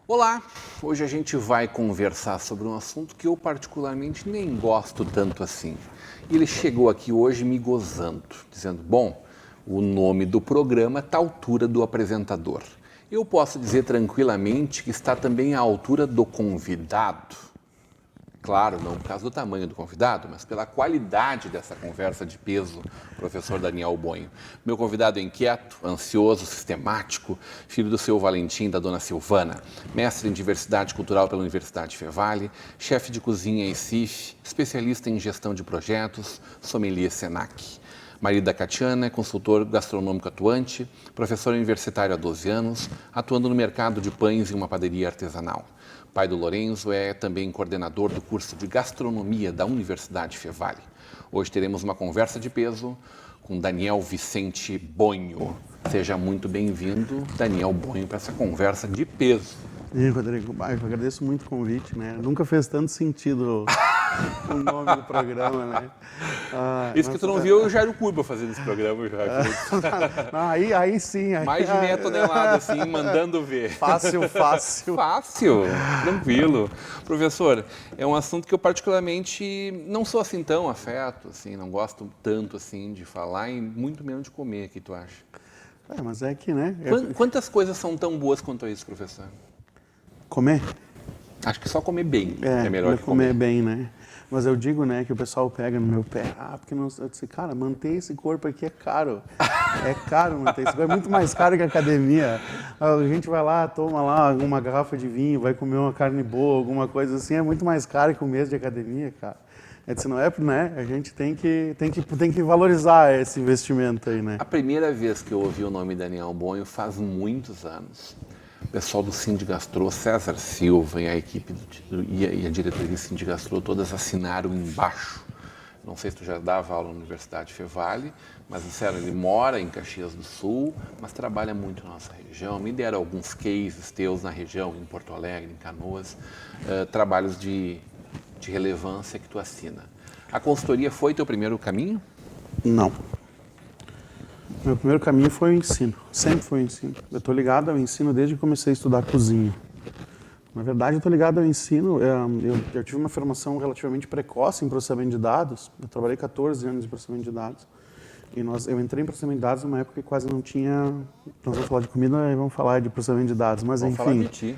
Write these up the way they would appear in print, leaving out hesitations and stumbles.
Olá! Hoje a gente vai conversar sobre um assunto que eu particularmente nem gosto tanto assim. E ele chegou aqui hoje me gozando, dizendo, bom, o nome do programa está à altura do apresentador. Eu posso dizer tranquilamente que está também à altura do convidado. Claro, não por causa do tamanho do convidado, mas pela qualidade dessa conversa de peso, professor Daniel Bonho. Meu convidado é inquieto, ansioso, sistemático, filho do seu Valentim e da dona Silvana, mestre em diversidade cultural pela Universidade Fevale, chefe de cozinha em CIF, especialista em gestão de projetos, sommelier Senac. Marido da Catiana, é consultor gastronômico atuante, professor universitário há 12 anos, atuando no mercado de pães em uma padaria artesanal. Pai do Lorenzo é também coordenador do curso de gastronomia da Universidade Fevale. Hoje teremos uma conversa de peso com Daniel Vicente Bonho. Seja muito bem-vindo, Daniel Bonho, para essa conversa de peso. E Rodrigo, eu agradeço muito o convite, né? Nunca fez tanto sentido o nome do programa, né? Isso que tu não viu o Jairo Cuba fazendo esse programa já. Aí sim. Mais de meia tonelada, assim, mandando ver. Fácil. Fácil, tranquilo. Professor, é um assunto que eu particularmente não sou assim tão afeto, assim, não gosto tanto assim de falar e muito menos de comer, o que tu acha? Mas é que, né? Quantas coisas são tão boas quanto isso, professor? Comer? Acho que só comer bem é melhor que comer bem, né? Mas eu digo, né, que o pessoal pega no meu pé, porque não, eu disse, cara, manter esse corpo aqui é caro. É caro manter esse corpo, é muito mais caro que a academia. A gente vai lá, toma lá uma garrafa de vinho, vai comer uma carne boa, alguma coisa assim, é muito mais caro que um mês de academia, cara. Eu disse, não é, né? A gente tem que valorizar esse investimento aí, né? A primeira vez que eu ouvi o nome Daniel Bonho faz muitos anos. O pessoal do Sindigastrô, César Silva e a equipe e a diretoria do Sindigastrô, todas assinaram embaixo. Não sei se tu já dava aula na Universidade Fevale, mas, disseram, ele mora em Caxias do Sul, mas trabalha muito na nossa região. Me deram alguns cases teus na região, em Porto Alegre, em Canoas, trabalhos de relevância que tu assina. A consultoria foi teu primeiro caminho? Não. Meu primeiro caminho foi o ensino, sempre foi o ensino. Eu estou ligado ao ensino desde que comecei a estudar cozinha. Na verdade, eu estou ligado ao ensino, eu tive uma formação relativamente precoce em processamento de dados. Eu trabalhei 14 anos em processamento de dados. E eu entrei em processamento de dados numa época que quase não tinha... Nós vamos falar de comida e vamos falar de processamento de dados, mas vamos enfim... falar de ti.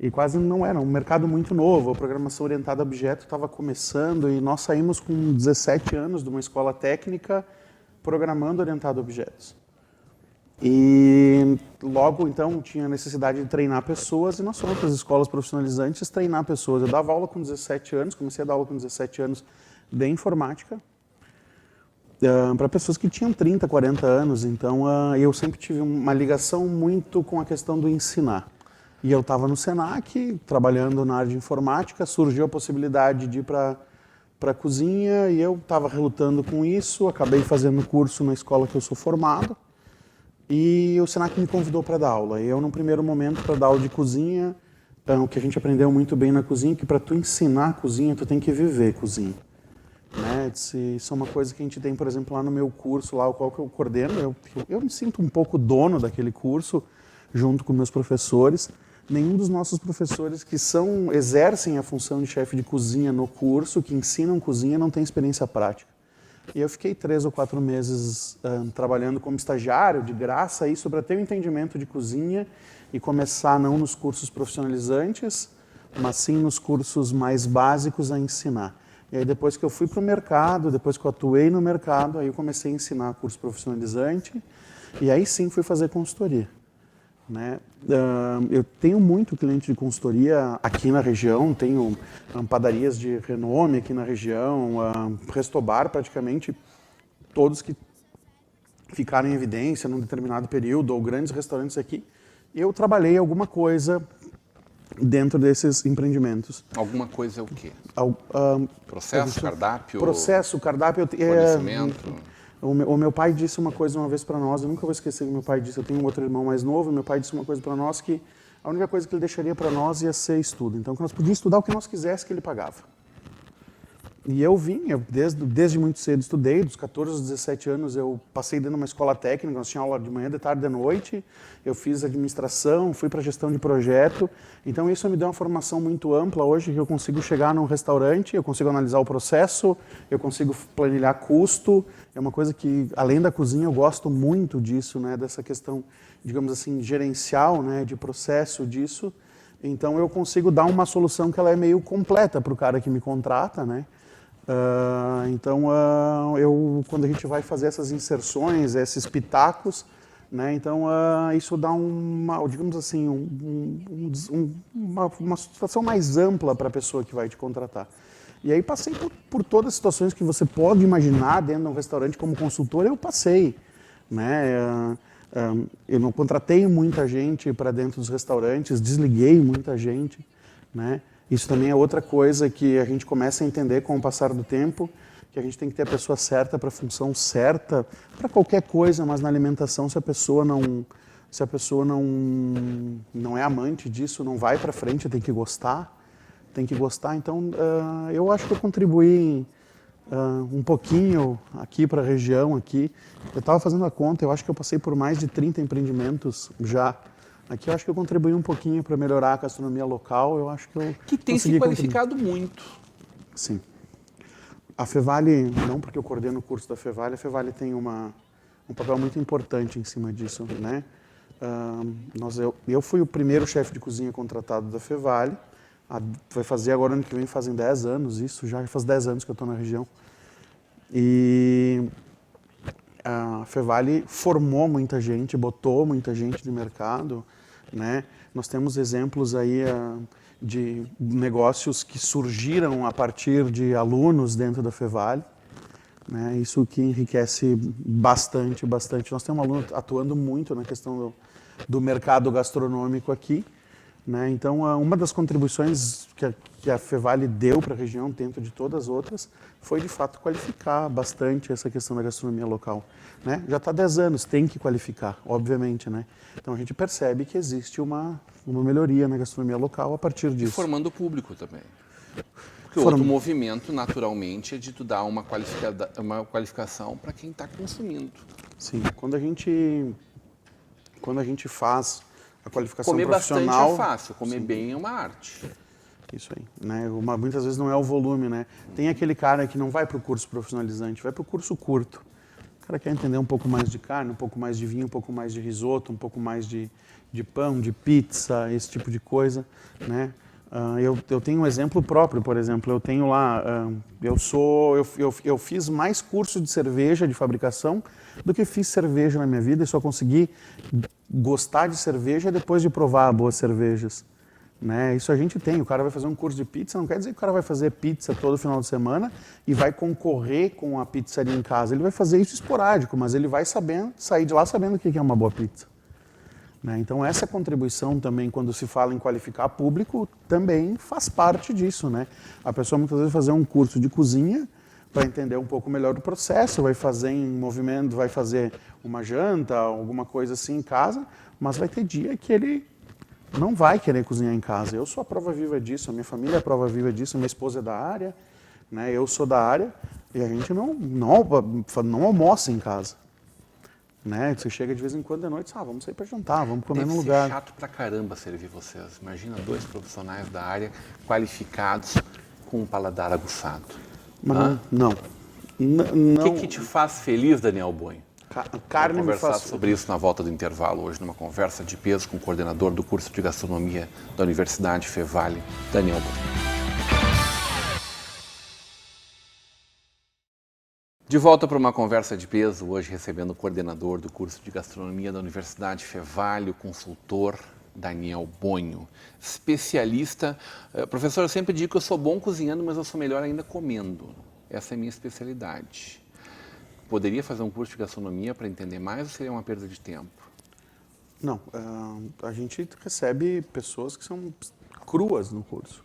E quase não era um mercado muito novo, a programação orientada a objeto estava começando e nós saímos com 17 anos de uma escola técnica programando orientado a objetos. E logo, então, tinha necessidade de treinar pessoas e nós fomos para as escolas profissionalizantes treinar pessoas. Eu dava aula com 17 anos, comecei a dar aula com 17 anos de informática para pessoas que tinham 30, 40 anos. Então, eu sempre tive uma ligação muito com a questão do ensinar. E eu estava no Senac, trabalhando na área de informática, surgiu a possibilidade de ir para a cozinha e eu estava relutando com isso, acabei fazendo curso na escola que eu sou formado e o Senac me convidou para dar aula. E eu, num primeiro momento, para dar aula de cozinha, o que a gente aprendeu muito bem na cozinha é que para tu ensinar a cozinha, tu tem que viver cozinha. Né? Isso é uma coisa que a gente tem, por exemplo, lá no meu curso, lá o qual que eu coordeno, eu me sinto um pouco dono daquele curso, junto com meus professores. Nenhum dos nossos professores que exercem a função de chefe de cozinha no curso, que ensinam cozinha, não tem experiência prática. E eu fiquei 3 ou 4 meses trabalhando como estagiário, de graça, isso para ter um entendimento de cozinha e começar não nos cursos profissionalizantes, mas sim nos cursos mais básicos a ensinar. E aí depois que eu fui para o mercado, depois que eu atuei no mercado, aí eu comecei a ensinar curso profissionalizante e aí sim fui fazer consultoria. Né? Eu tenho muito cliente de consultoria aqui na região, tenho padarias de renome aqui na região, restobar praticamente todos que ficaram em evidência num determinado período, ou grandes restaurantes aqui. Eu trabalhei alguma coisa dentro desses empreendimentos. Alguma coisa é o quê? Processo, cardápio? Processo, cardápio. Fornecimento? O meu pai disse uma coisa uma vez para nós, eu nunca vou esquecer que meu pai disse, eu tenho um outro irmão mais novo, e meu pai disse uma coisa para nós que a única coisa que ele deixaria para nós ia ser estudo. Então, que nós podíamos estudar o que nós quisesse que ele pagava. E eu desde muito cedo estudei, dos 14 aos 17 anos eu passei dentro de uma escola técnica, nós tínhamos aula de manhã, de tarde, de noite, eu fiz administração, fui para gestão de projeto, então isso me deu uma formação muito ampla hoje, que eu consigo chegar num restaurante, eu consigo analisar o processo, eu consigo planilhar custo, é uma coisa que, além da cozinha, eu gosto muito disso, né, dessa questão, digamos assim, gerencial, né, de processo disso, então eu consigo dar uma solução que ela é meio completa para o cara que me contrata, né. Quando a gente vai fazer essas inserções, esses pitacos, né, então isso dá digamos assim, uma situação mais ampla para a pessoa que vai te contratar. E aí passei por todas as situações que você pode imaginar dentro de um restaurante como consultor, eu passei, né. Eu não contratei muita gente para dentro dos restaurantes, desliguei muita gente, né. Isso também é outra coisa que a gente começa a entender com o passar do tempo, que a gente tem que ter a pessoa certa para a função certa, para qualquer coisa, mas na alimentação, se a pessoa não é amante disso, não vai para frente, tem que gostar. Então, eu acho que eu contribuí um pouquinho aqui para a região, aqui. Eu estava fazendo a conta, eu acho que eu passei por mais de 30 empreendimentos já. Aqui eu acho que eu contribuí um pouquinho para melhorar a gastronomia local, eu acho que eu que tem se qualificado muito. Sim. A Fevale, não porque eu coordeno o curso da Fevale, a Fevale tem um papel muito importante em cima disso, né? Eu fui o primeiro chefe de cozinha contratado da Fevale, vai fazer agora ano que vem, fazem 10 anos isso, já faz 10 anos que eu estou na região. E a Fevale formou muita gente, botou muita gente no mercado, né? Nós temos exemplos aí de negócios que surgiram a partir de alunos dentro da Fevale, né? Isso que enriquece bastante. Nós temos um aluno atuando muito na questão do mercado gastronômico aqui, né? Então, uma das contribuições que a Fevale deu para a região, dentro de todas as outras, foi de fato qualificar bastante essa questão da gastronomia local, né? Já está há 10 anos, tem que qualificar, obviamente, né? Então a gente percebe que existe uma melhoria na gastronomia local a partir disso. E formando o público também. Porque o outro movimento, naturalmente, é de tu dar uma qualificação para quem está consumindo. Sim, quando a gente faz a qualificação comer profissional... Comer bastante é fácil, comer sim, bem é uma arte. Isso aí, né? Muitas vezes não é o volume, né? Tem aquele cara que não vai para o curso profissionalizante, vai para o curso curto. O cara quer entender um pouco mais de carne, um pouco mais de vinho, um pouco mais de risoto, um pouco mais de pão, de pizza, esse tipo de coisa, né? Eu tenho um exemplo próprio, por exemplo, eu tenho lá, eu fiz mais curso de cerveja, de fabricação, do que fiz cerveja na minha vida, e só consegui gostar de cerveja depois de provar boas cervejas, né? Isso a gente tem, o cara vai fazer um curso de pizza, não quer dizer que o cara vai fazer pizza todo final de semana e vai concorrer com a pizzaria em casa, ele vai fazer isso esporádico, mas ele vai sair de lá sabendo o que é uma boa pizza. Né? Então essa contribuição também, quando se fala em qualificar público, também faz parte disso, né? A pessoa muitas vezes vai fazer um curso de cozinha para entender um pouco melhor o processo, vai fazer em movimento, vai fazer uma janta, alguma coisa assim em casa, mas vai ter dia que ele não vai querer cozinhar em casa. Eu sou a prova viva disso, a minha família é a prova viva disso, a minha esposa é da área, né? Eu sou da área e a gente não almoça em casa. Né? Você chega de vez em quando de noite, vamos sair para jantar, vamos comer num lugar. Deve ser chato pra caramba servir vocês. Imagina 2 profissionais da área qualificados com um paladar aguçado. Não. O que te faz feliz, Daniel Bonho? Carne Vamos me conversar faz... sobre isso na volta do intervalo hoje, numa conversa de peso com o coordenador do curso de gastronomia da Universidade Fevale, Daniel Bonho. De volta para uma conversa de peso, hoje recebendo o coordenador do curso de gastronomia da Universidade Fevale, o consultor Daniel Bonho, especialista. Professor, eu sempre digo que eu sou bom cozinhando, mas eu sou melhor ainda comendo. Essa é a minha especialidade. Poderia fazer um curso de gastronomia para entender mais ou seria uma perda de tempo? Não, a gente recebe pessoas que são cruas no curso.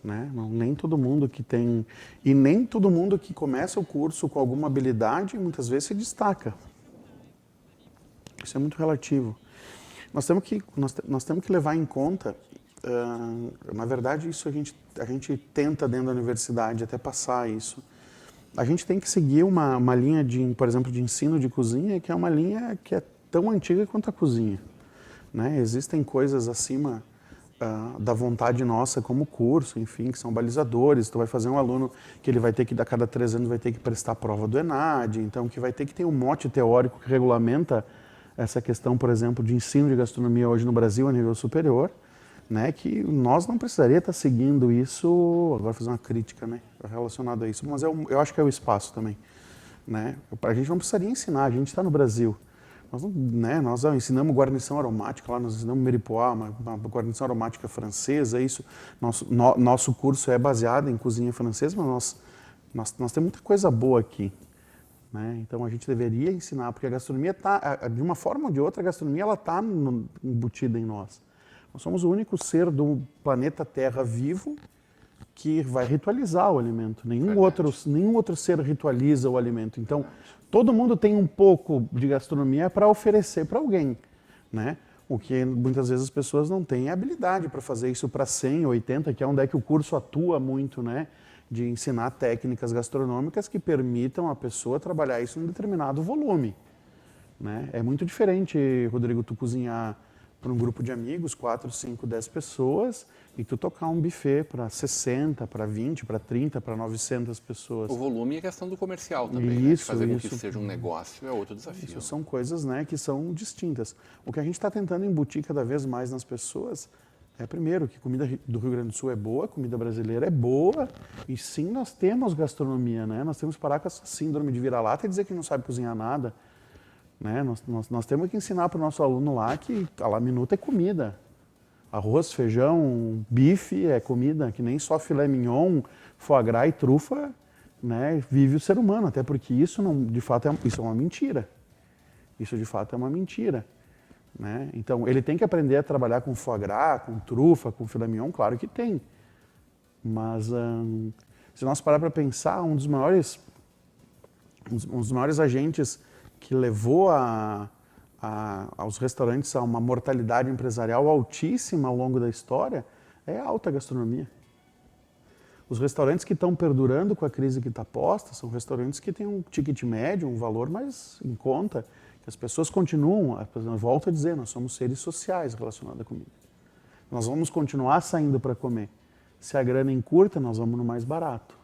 Né? Nem todo mundo que tem... E nem todo mundo que começa o curso com alguma habilidade, muitas vezes se destaca. Isso é muito relativo. Nós temos que levar em conta, na verdade, isso a gente tenta dentro da universidade até passar isso. A gente tem que seguir uma linha, por exemplo, de ensino de cozinha, que é uma linha que é tão antiga quanto a cozinha. Né? Existem coisas acima da vontade nossa como curso, enfim, que são balizadores. Tu vai fazer um aluno que ele vai ter que, a cada 3 anos, vai ter que prestar a prova do ENAD, então que vai ter que ter um mote teórico que regulamenta essa questão, por exemplo, de ensino de gastronomia hoje no Brasil a nível superior, né, que nós não precisaria estar seguindo isso, agora fazer uma crítica, né, relacionada a isso, mas eu acho que é o espaço também. Né? A gente não precisaria ensinar, a gente está no Brasil. Nós ensinamos guarnição aromática, lá nós ensinamos meripoix, uma guarnição aromática francesa, isso. Nosso curso é baseado em cozinha francesa, mas nós temos muita coisa boa aqui. Né? Então a gente deveria ensinar, porque a gastronomia está, de uma forma ou de outra, a gastronomia está embutida em nós. Nós somos o único ser do planeta Terra vivo que vai ritualizar o alimento. Nenhum outro ser ritualiza o alimento. Então, todo mundo tem um pouco de gastronomia para oferecer para alguém, né? O que muitas vezes as pessoas não têm habilidade para fazer isso para 100, 80, que é onde é que o curso atua muito, né? De ensinar técnicas gastronômicas que permitam a pessoa trabalhar isso em um determinado volume. Né? É muito diferente, Rodrigo, tu cozinhar para um grupo de amigos, 4, 5, 10 pessoas, e tu tocar um buffet para 60, para 20, para 30, para 900 pessoas. O volume é questão do comercial também, né? De fazer com que isso seja um negócio é outro desafio. Isso são coisas, né, que são distintas. O que a gente está tentando embutir cada vez mais nas pessoas é, primeiro, que comida do Rio Grande do Sul é boa, comida brasileira é boa, e sim, nós temos gastronomia, né? Nós temos que parar com essa síndrome de vira-lata e dizer que não sabe cozinhar nada. Né? Nós temos que ensinar para o nosso aluno lá que a la minuta é comida. Arroz, feijão, bife é comida, que nem só filé mignon, foie gras e trufa, né, vive o ser humano, até porque isso, de fato, isso é uma mentira. Isso, de fato, é uma mentira. Né? Então, ele tem que aprender a trabalhar com foie gras, com trufa, com filé mignon, claro que tem. Mas, se nós parar para pensar, um dos maiores agentes que levou aos restaurantes a uma mortalidade empresarial altíssima ao longo da história é a alta gastronomia. Os restaurantes que estão perdurando com a crise que está posta são restaurantes que têm um ticket médio, um valor mais em conta, que as pessoas continuam, eu volto a dizer, nós somos seres sociais relacionados à comida. Nós vamos continuar saindo para comer. Se a grana encurta, nós vamos no mais barato.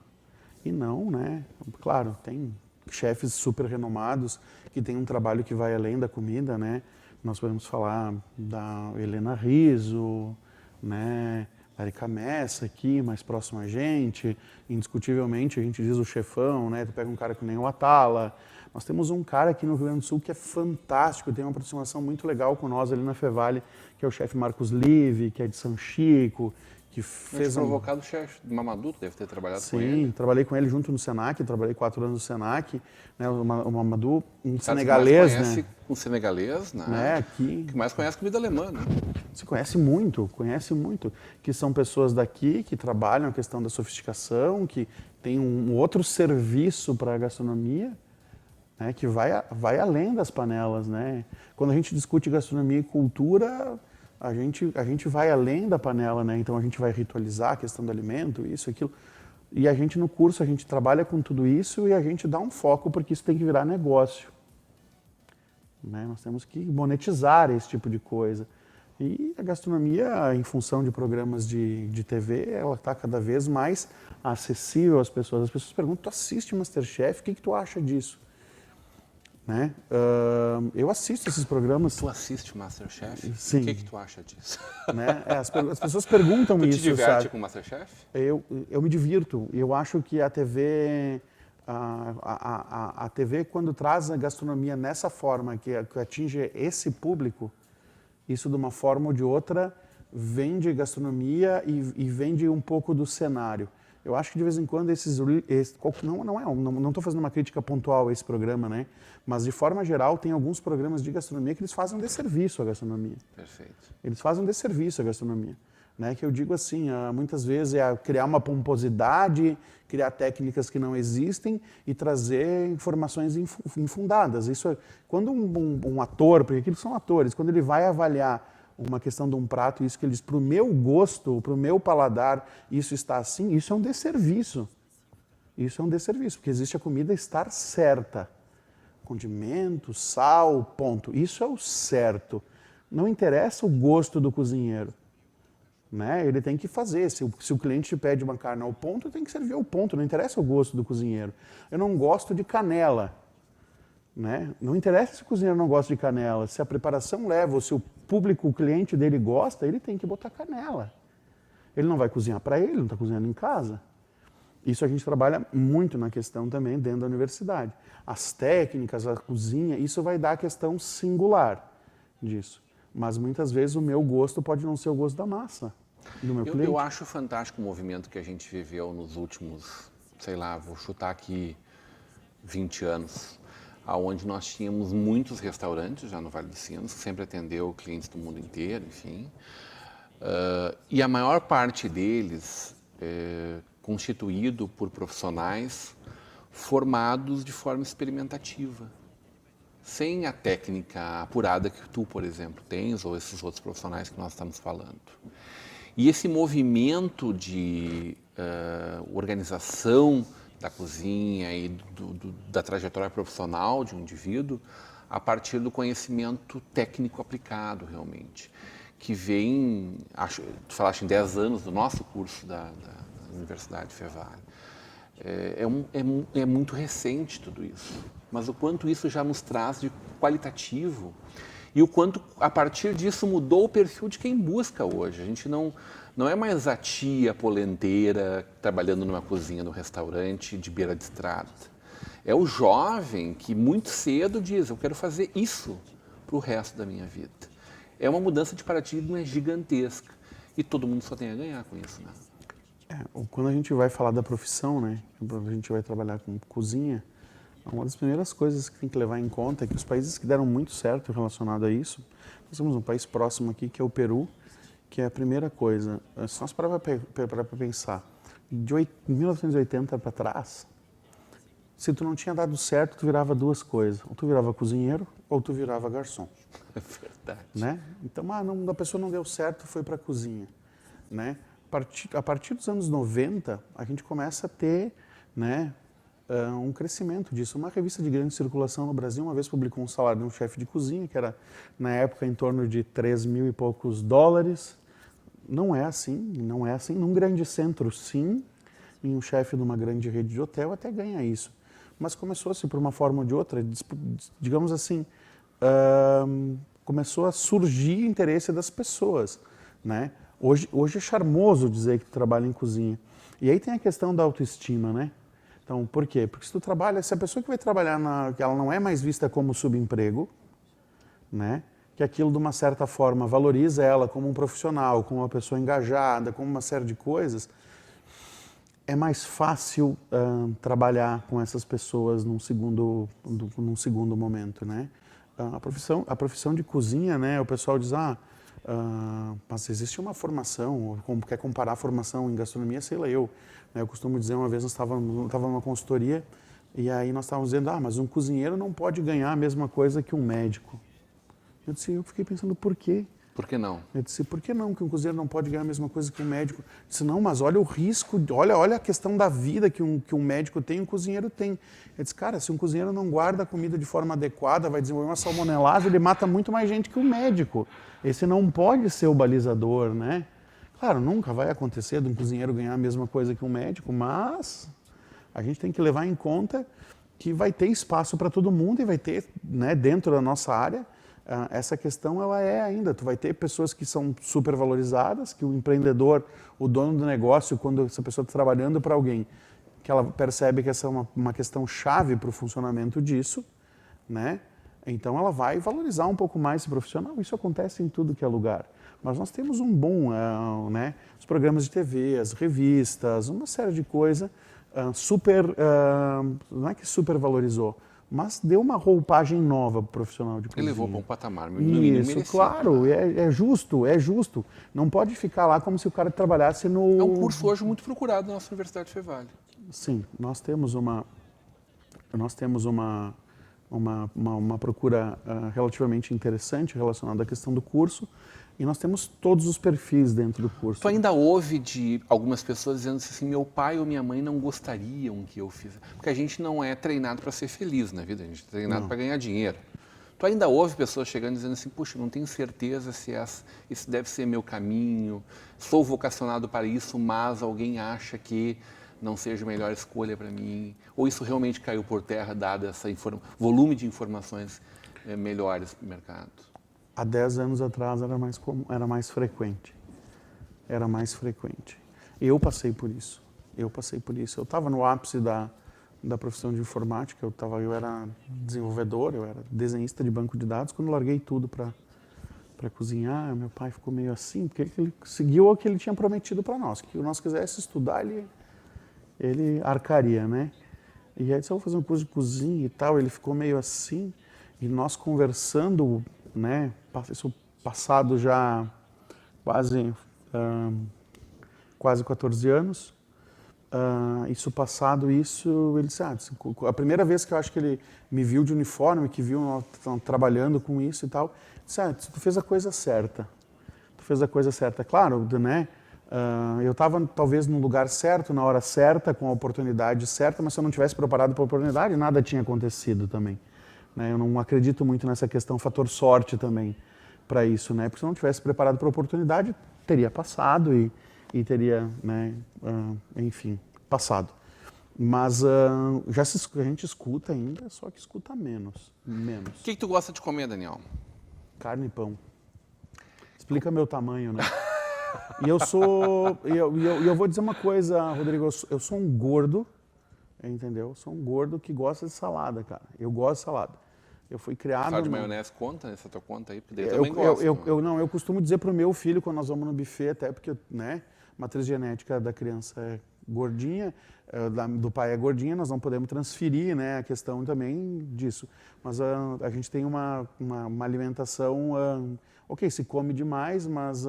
E não, né? Claro, tem chefes super renomados que têm um trabalho que vai além da comida, né? Nós podemos falar da Helena Rizzo, né? Erika Messa aqui, mais próximo a gente, indiscutivelmente a gente diz o chefão, né? Tu pega um cara que nem o Atala. Nós temos um cara aqui no Rio Grande do Sul que é fantástico, tem uma aproximação muito legal com nós ali na Fevale, que é o chefe Marcos Live, que é de São Chico, que fez provocado o chefe Mamadou, deve ter trabalhado com ele. Sim, trabalhei com ele junto no Senac, trabalhei 4 anos no Senac, né, o Mamadou, um senegalês, né? Um senegalês, né? Aqui. Que mais conhece comida alemã, né? Se conhece muito, que são pessoas daqui que trabalham a questão da sofisticação, que tem um outro serviço para a gastronomia, né, que vai além das panelas, né? Quando a gente discute gastronomia e cultura, a gente vai além da panela, né? Então a gente vai ritualizar a questão do alimento, isso, aquilo. E a gente no curso, a gente trabalha com tudo isso e a gente dá um foco porque isso tem que virar negócio. Né? Nós temos que monetizar esse tipo de coisa. E a gastronomia, em função de programas de TV, ela está cada vez mais acessível às pessoas. As pessoas perguntam, tu assiste MasterChef, o que tu acha disso? Né? Eu assisto esses programas. Tu assiste o MasterChef? Sim. O que tu acha disso? Né? As pessoas perguntam tu isso, te diverte sabe? com o MasterChef? Eu me divirto. Eu acho que a TV, a TV quando traz a gastronomia nessa forma, que atinge esse público, isso de uma forma ou de outra vende gastronomia e vende um pouco do cenário. Eu acho que de vez em quando não estou fazendo uma crítica pontual a esse programa, né? Mas de forma geral tem alguns programas de gastronomia que eles fazem um desserviço à gastronomia. Perfeito. Eles fazem um desserviço à gastronomia. né? Que eu digo assim, muitas vezes é criar uma pomposidade, criar técnicas que não existem e trazer informações infundadas. Isso é, quando um ator, porque aqueles são atores, quando ele vai avaliar uma questão de um prato, isso que ele diz, para o meu gosto, para o meu paladar, isso está assim, isso é um desserviço. Isso é um desserviço, porque existe a comida estar certa. Condimento, sal, ponto. Isso é o certo. Não interessa o gosto do cozinheiro. Né? Ele tem que fazer. Se o cliente te pede uma carne ao ponto, tem que servir ao ponto. Não interessa o gosto do cozinheiro. Eu não gosto de canela. Né? Não interessa se o cozinheiro não gosta de canela. Se a preparação leva, ou se o público, o cliente dele gosta, ele tem que botar canela. Ele não vai cozinhar para ele, não está cozinhando em casa. Isso a gente trabalha muito na questão também dentro da universidade. As técnicas, a cozinha, isso vai dar a questão singular disso. Mas muitas vezes o meu gosto pode não ser o gosto da massa, do meu cliente. Eu acho fantástico o movimento que a gente viveu nos últimos, sei lá, vou chutar aqui 20 anos, onde nós tínhamos muitos restaurantes já no Vale dos Sinos, que sempre atendeu clientes do mundo inteiro, enfim. E a maior parte deles constituído por profissionais formados de forma experimentativa, sem a técnica apurada que tu, por exemplo, tens, ou esses outros profissionais que nós estamos falando. E esse movimento de organização da cozinha e da trajetória profissional de um indivíduo a partir do conhecimento técnico aplicado, realmente, que vem, tu falaste em 10 anos do nosso curso da Universidade Fevale. É muito recente tudo isso, mas o quanto isso já nos traz de qualitativo e o quanto, a partir disso, mudou o perfil de quem busca hoje. A gente não é mais a tia polenteira trabalhando numa cozinha, num restaurante de beira de estrada. É o jovem que muito cedo diz, eu quero fazer isso para o resto da minha vida. É uma mudança de paradigma gigantesca e todo mundo só tem a ganhar com isso, né? Quando a gente vai falar da profissão, né, a gente vai trabalhar com cozinha, uma das primeiras coisas que tem que levar em conta é que os países que deram muito certo relacionado a isso, nós temos um país próximo aqui que é o Peru, que é a primeira coisa. Se nós parar para pensar, de 1980 para trás, se tu não tinha dado certo, tu virava duas coisas. Ou tu virava cozinheiro, ou tu virava garçom. É verdade. Né? Então, a pessoa não deu certo, foi para a cozinha. Né? A partir dos anos 90, a gente começa a ter, né, um crescimento disso. Uma revista de grande circulação no Brasil uma vez publicou um salário de um chefe de cozinha, que era, na época, em torno de 3 mil e poucos dólares. Não é assim. Num grande centro, sim. Em um chefe de uma grande rede de hotel até ganha isso. Mas começou-se, por uma forma ou de outra, digamos assim, começou a surgir interesse das pessoas, né? Hoje é charmoso dizer que tu trabalha em cozinha. E aí tem a questão da autoestima, né? Então, por quê? Porque se a pessoa que vai trabalhar que ela não é mais vista como subemprego, né? Que aquilo de uma certa forma valoriza ela como um profissional, como uma pessoa engajada, como uma série de coisas, é mais fácil trabalhar com essas pessoas num segundo momento, né? A profissão de cozinha, né? O pessoal diz, mas existe uma formação, como quer comparar a formação em gastronomia, sei lá eu. Né? Eu costumo dizer, uma vez nós estávamos numa consultoria e aí nós estávamos dizendo, mas um cozinheiro não pode ganhar a mesma coisa que um médico. Eu fiquei pensando, por quê? Por que não? Eu disse, por que não? Que um cozinheiro não pode ganhar a mesma coisa que um médico? Eu disse, não, mas olha o risco, olha a questão da vida que um médico tem e um cozinheiro tem. Eu disse, cara, se um cozinheiro não guarda a comida de forma adequada, vai desenvolver uma salmonelase, ele mata muito mais gente que um médico. Esse não pode ser o balizador, né? Claro, nunca vai acontecer de um cozinheiro ganhar a mesma coisa que um médico, mas a gente tem que levar em conta que vai ter espaço para todo mundo e vai ter, né, dentro da nossa área, essa questão ela é ainda, tu vai ter pessoas que são super valorizadas, que o empreendedor, o dono do negócio, quando essa pessoa está trabalhando para alguém, que ela percebe que essa é uma questão chave para o funcionamento disso, né? Então ela vai valorizar um pouco mais esse profissional, isso acontece em tudo que é lugar. Mas nós temos um bom, né, os programas de TV, as revistas, uma série de coisas não é que supervalorizou, mas deu uma roupagem nova para o profissional de cozinha. Ele levou para um patamar. Isso, claro, é justo, é justo. Não pode ficar lá como se o cara trabalhasse no... É um curso hoje muito procurado na nossa Universidade Fevale. Sim, nós temos uma procura relativamente interessante relacionada à questão do curso, e nós temos todos os perfis dentro do curso. Tu ainda ouve de algumas pessoas dizendo assim, meu pai ou minha mãe não gostariam que eu fizesse. Porque a gente não é treinado para ser feliz na vida, a gente é treinado para ganhar dinheiro. Tu ainda ouve pessoas chegando dizendo assim, puxa, não tenho certeza se esse deve ser meu caminho, sou vocacionado para isso, mas alguém acha que não seja a melhor escolha para mim, ou isso realmente caiu por terra, dado esse volume de informações melhores no mercado? Há 10 anos atrás era mais comum, era mais frequente. Era mais frequente. Eu passei por isso. Eu estava no ápice da profissão de informática, eu era desenvolvedor, eu era desenhista de banco de dados, quando larguei tudo para cozinhar, meu pai ficou meio assim, porque ele seguiu o que ele tinha prometido para nós, que nós quisesse estudar, ele arcaria, né? E aí disse, eu vou fazer um curso de cozinha e tal, ele ficou meio assim, e nós conversando, né, isso passado já quase 14 anos, ele disse, a primeira vez que eu acho que ele me viu de uniforme, que viu nós trabalhando com isso e tal, disse, tu fez a coisa certa, claro, né, eu estava talvez no lugar certo, na hora certa, com a oportunidade certa, mas se eu não tivesse preparado para a oportunidade, nada tinha acontecido também. Né? Eu não acredito muito nessa questão, fator sorte também para isso, né? Porque se eu não tivesse preparado para a oportunidade, teria passado e teria, né, enfim, passado. Mas a gente escuta ainda, só que escuta menos. O que tu gosta de comer, Daniel? Carne e pão. Explica meu tamanho, né? E eu vou dizer uma coisa, Rodrigo, eu sou um gordo, entendeu? Eu sou um gordo que gosta de salada, cara. Eu gosto de salada. Eu fui criado... Sal de maionese conta nessa tua conta aí? Porque daí eu também gosto. Eu costumo dizer pro meu filho, quando nós vamos no buffet, até porque, né, matriz genética da criança é gordinha, do pai é gordinha, nós não podemos transferir, né, a questão também disso. Mas a gente tem uma alimentação... Ok, se come demais, mas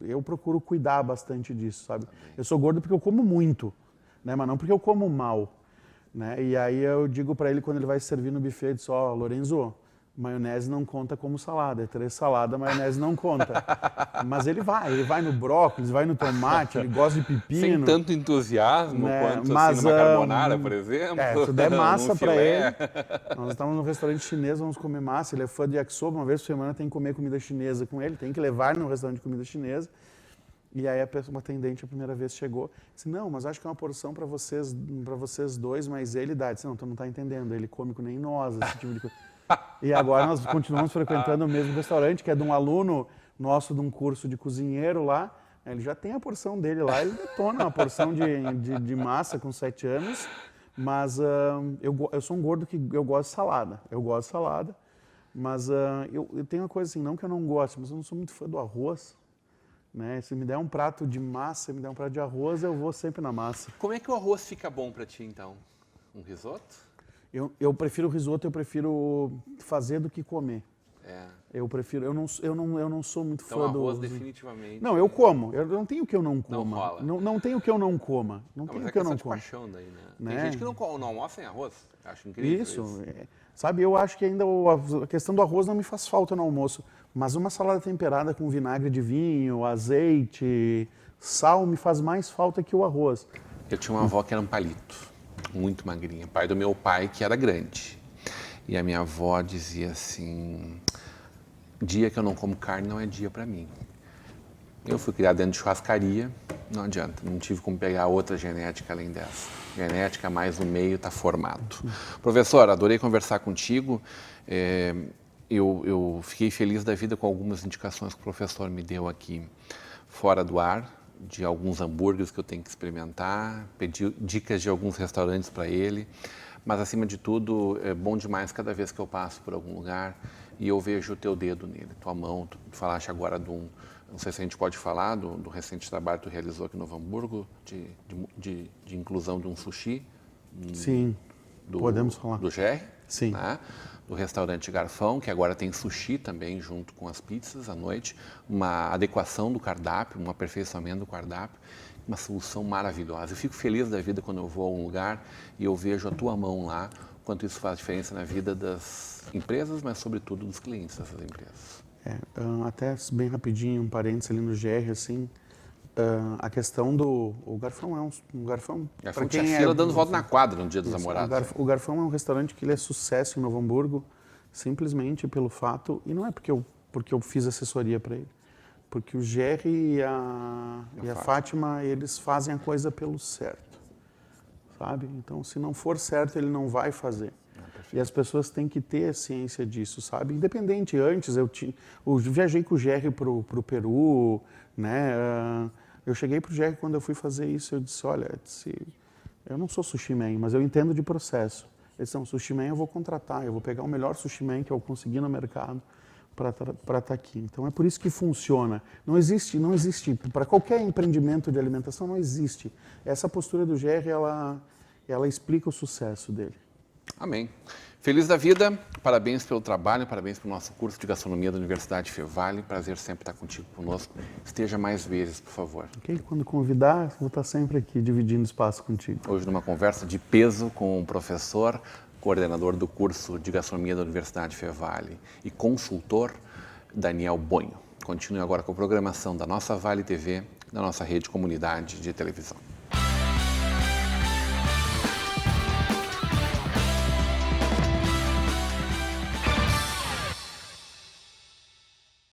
eu procuro cuidar bastante disso, sabe? Eu sou gordo porque eu como muito, né? Mas não porque eu como mal, né? E aí eu digo para ele, quando ele vai se servir no buffet, eu disse, Lorenzo, maionese não conta como salada, é 3 saladas, maionese não conta. Mas ele vai no brócolis, vai no tomate, ele gosta de pepino. Sem tanto entusiasmo, né? Quanto assim, numa carbonara, por exemplo. Se der massa para ele. Nós estamos num restaurante chinês, vamos comer massa, ele é fã de yakisoba, uma vez por semana tem que comer comida chinesa com ele, tem que levar ele num restaurante de comida chinesa. E aí uma atendente a primeira vez chegou, disse, não, mas acho que é uma porção para vocês dois, mas ele dá. Eu disse, não, tu não está entendendo, ele come com nem nós, esse tipo de coisa. E agora nós continuamos frequentando o mesmo restaurante, que é de um aluno nosso de um curso de cozinheiro lá. Ele já tem a porção dele lá, ele detona uma porção de massa com 7 anos. Mas eu sou um gordo que eu gosto de salada. Mas eu tenho uma coisa assim, não que eu não goste, mas eu não sou muito fã do arroz. Né? Se me der um prato de massa, me der um prato de arroz, eu vou sempre na massa. Como é que o arroz fica bom para ti, então? Um risoto? Eu prefiro risoto, eu prefiro fazer do que comer. Eu prefiro, eu não sou muito fã do... arroz definitivamente... Não, eu como, eu não tenho o que eu não coma. Não rola. Não tenho o que eu não coma. Não tenho o que eu não como. Paixão daí, né? Tem gente que não almoça sem arroz, acho incrível isso. Sabe, eu acho que ainda a questão do arroz não me faz falta no almoço, mas uma salada temperada com vinagre de vinho, azeite, sal, me faz mais falta que o arroz. Eu tinha uma avó que era um palito. Muito magrinha, pai do meu pai, que era grande. E a minha avó dizia assim, dia que eu não como carne não é dia para mim. Eu fui criado dentro de churrascaria, não adianta, não tive como pegar outra genética além dessa. Genética mais no meio está formado. Professor, adorei conversar contigo. Eu fiquei feliz da vida com algumas indicações que o professor me deu aqui fora do ar, de alguns hambúrgueres que eu tenho que experimentar, pedi dicas de alguns restaurantes para ele, mas acima de tudo é bom demais cada vez que eu passo por algum lugar e eu vejo o teu dedo nele, tua mão, tu falaste agora de não sei se a gente pode falar do recente trabalho que tu realizou aqui no Novo Hamburgo, de inclusão de um sushi. Sim, podemos falar. Do GR, Sim. Né? Do restaurante Garfão, que agora tem sushi também junto com as pizzas à noite, uma adequação do cardápio, um aperfeiçoamento do cardápio, uma solução maravilhosa. Eu fico feliz da vida quando eu vou a um lugar e eu vejo a tua mão lá, quanto isso faz diferença na vida das empresas, mas sobretudo dos clientes dessas empresas. Até bem rapidinho, um parênteses ali no GR, assim, a questão do... O Garfão é um garfão... Garfão tinha fila dando volta na quadra no Dia dos Namorados. O Garfão é um restaurante que ele é sucesso em Novo Hamburgo, simplesmente pelo fato... E não é porque eu fiz assessoria para ele. Porque o GR e a Fátima, eles fazem a coisa pelo certo. Sabe? Então, se não for certo, ele não vai fazer. E as pessoas têm que ter ciência disso, sabe? Independente, antes eu viajei com o GR pro Peru, né? Eu cheguei pro GR quando eu fui fazer isso, eu disse, olha, eu não sou sushi man, mas eu entendo de processo. Eles disse, não, sushi man eu vou contratar, eu vou pegar o melhor sushi man que eu conseguir no mercado para estar aqui. Então é por isso que funciona. Não existe, para qualquer empreendimento de alimentação não existe. Essa postura do GR, ela explica o sucesso dele. Amém. Feliz da vida, parabéns pelo trabalho, parabéns pelo nosso curso de gastronomia da Universidade Fevale. Prazer sempre estar contigo conosco. Esteja mais vezes, por favor. Ok, quando convidar, vou estar sempre aqui dividindo espaço contigo. Hoje numa conversa de peso com o professor, coordenador do curso de gastronomia da Universidade Fevale e consultor Daniel Bonho. Continue agora com a programação da nossa Vale TV, da nossa rede comunidade de televisão.